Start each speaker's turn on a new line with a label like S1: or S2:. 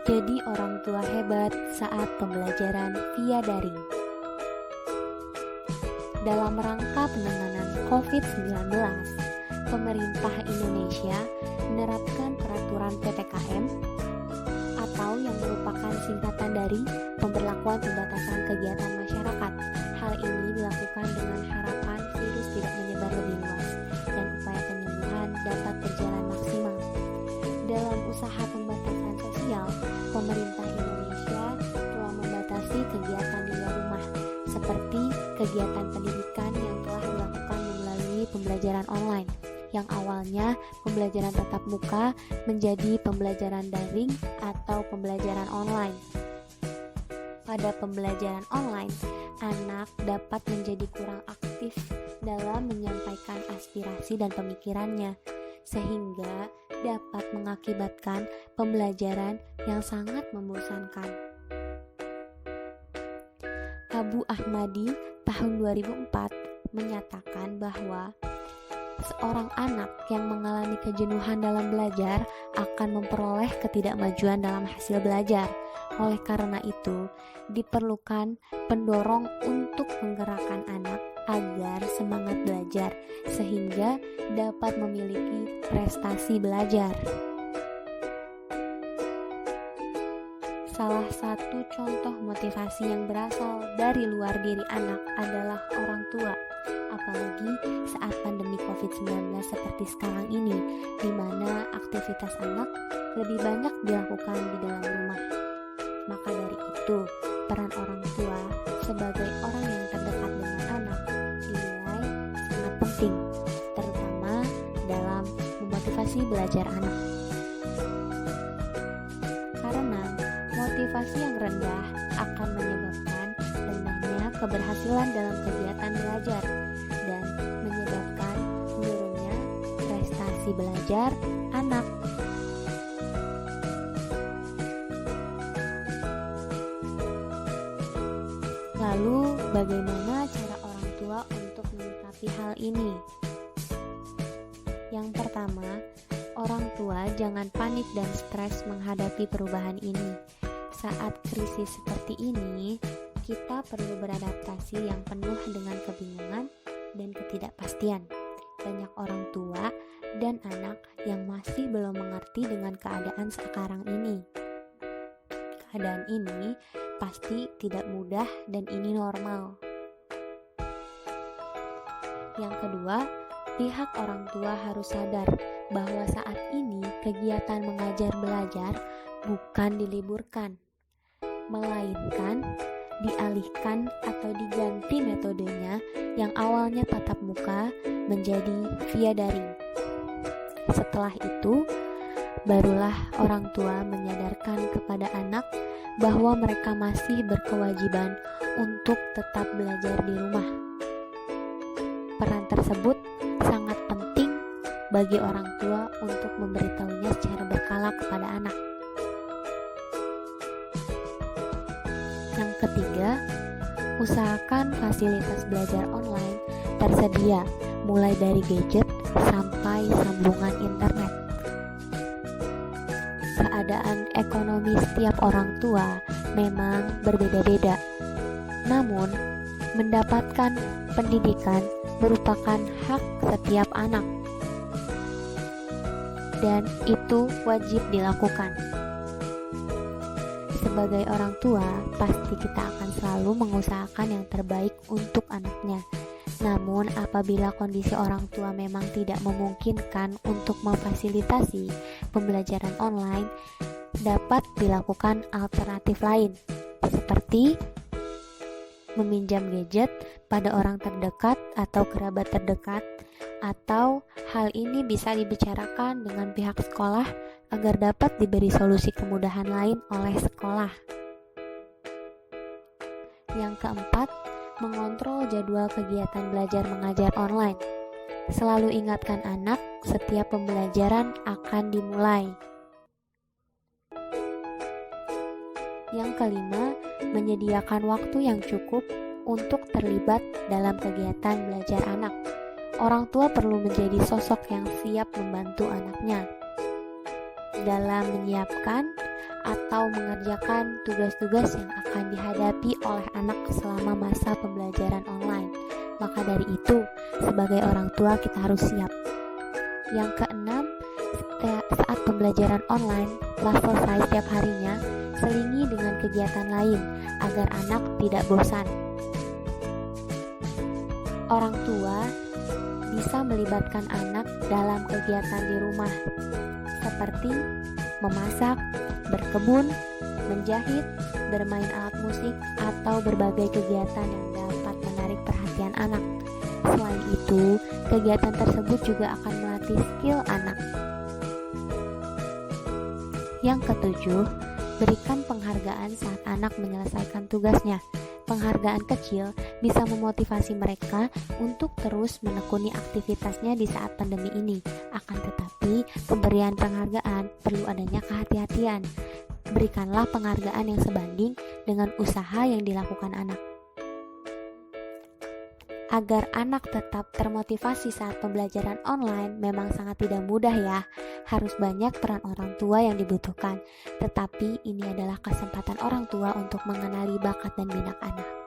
S1: Jadi orang tua hebat saat pembelajaran via daring. Dalam rangka penanganan COVID-19, pemerintah Indonesia menerapkan peraturan PPKM atau yang merupakan singkatan dari pemberlakuan pembatasan kegiatan masyarakat. Hal ini dilakukan dengan harapan virus tidak menyebar lebih luas dan upaya penyembuhan dapat berjalan maksimal. Dalam usaha pembatasan sosial, pemerintah Indonesia telah membatasi kegiatan di luar rumah, seperti kegiatan pendidikan yang telah dilakukan melalui pembelajaran online, yang awalnya pembelajaran tatap muka menjadi pembelajaran daring atau pembelajaran online. Pada pembelajaran online, anak dapat menjadi kurang aktif dalam menyampaikan aspirasi dan pemikirannya, sehingga dapat mengakibatkan pembelajaran yang sangat membosankan. Abu Ahmadi tahun 2004 menyatakan bahwa seorang anak yang mengalami kejenuhan dalam belajar akan memperoleh ketidakmajuan dalam hasil belajar. Oleh karena itu, diperlukan pendorong untuk menggerakkan anak agar semangat belajar sehingga dapat memiliki prestasi belajar. Salah satu contoh motivasi yang berasal dari luar diri anak adalah orang tua, apalagi saat pandemi COVID-19 seperti sekarang ini, di mana aktivitas anak lebih banyak dilakukan di dalam rumah. Maka dari itu, peran orang tua sebagai orang yang terdekat dengan anak dinilai sangat penting, terutama dalam memotivasi belajar anak. Karena motivasi yang rendah akan menyebabkan rendahnya keberhasilan dalam kegiatan belajar dan menyebabkan menurunnya prestasi belajar anak. Lalu, bagaimana cara orang tua untuk menyikapi hal ini? Yang pertama, orang tua jangan panik dan stres menghadapi perubahan ini. Saat krisis seperti ini, kita perlu beradaptasi yang penuh dengan kebingungan dan ketidakpastian. Banyak orang tua dan anak yang masih belum mengerti dengan keadaan sekarang ini. Keadaan ini pasti tidak mudah dan ini normal. Yang kedua, pihak orang tua harus sadar bahwa saat ini kegiatan mengajar belajar bukan diliburkan, melainkan dialihkan atau diganti metodenya yang awalnya tatap muka menjadi via daring. Setelah itu, barulah orang tua menyadarkan kepada anak bahwa mereka masih berkewajiban untuk tetap belajar di rumah. Peran tersebut sangat penting bagi orang tua untuk memberitahunya secara berkala kepada anak. Yang ketiga, usahakan fasilitas belajar online tersedia, mulai dari gadget sampai sambungan internet. Keadaan ekonomi setiap orang tua memang berbeda-beda. Namun, mendapatkan pendidikan merupakan hak setiap anak. Dan itu wajib dilakukan. Sebagai orang tua, pasti kita akan selalu mengusahakan yang terbaik untuk anaknya. Namun, apabila kondisi orang tua memang tidak memungkinkan untuk memfasilitasi pembelajaran online, dapat dilakukan alternatif lain, seperti meminjam gadget pada orang terdekat atau kerabat terdekat, atau hal ini bisa dibicarakan dengan pihak sekolah agar dapat diberi solusi kemudahan lain oleh sekolah. Yang keempat, mengontrol jadwal kegiatan belajar mengajar online. Selalu ingatkan anak setiap pembelajaran akan dimulai. Yang kelima, menyediakan waktu yang cukup untuk terlibat dalam kegiatan belajar anak. Orang tua perlu menjadi sosok yang siap membantu anaknya dalam menyiapkan atau mengerjakan tugas-tugas yang akan dihadapi oleh anak selama masa pembelajaran online. Maka dari itu, sebagai orang tua kita harus siap. Yang keenam, saat pembelajaran online telah selesai setiap harinya, selingi dengan kegiatan lain agar anak tidak bosan. Orang tua bisa melibatkan anak dalam kegiatan di rumah, seperti memasak, berkebun, menjahit, bermain alat musik, atau berbagai kegiatan yang dapat menarik perhatian anak. Selain itu, kegiatan tersebut juga akan melatih skill anak. Yang ketujuh, berikan penghargaan saat anak menyelesaikan tugasnya. Penghargaan kecil bisa memotivasi mereka untuk terus menekuni aktivitasnya di saat pandemi ini. Akan tetapi, pemberian penghargaan perlu adanya kehati-hatian. Berikanlah penghargaan yang sebanding dengan usaha yang dilakukan anak. Agar anak tetap termotivasi saat pembelajaran online memang sangat tidak mudah ya. Harus banyak peran orang tua yang dibutuhkan. Tetapi ini adalah kesempatan orang tua untuk mengenali bakat dan minat anak.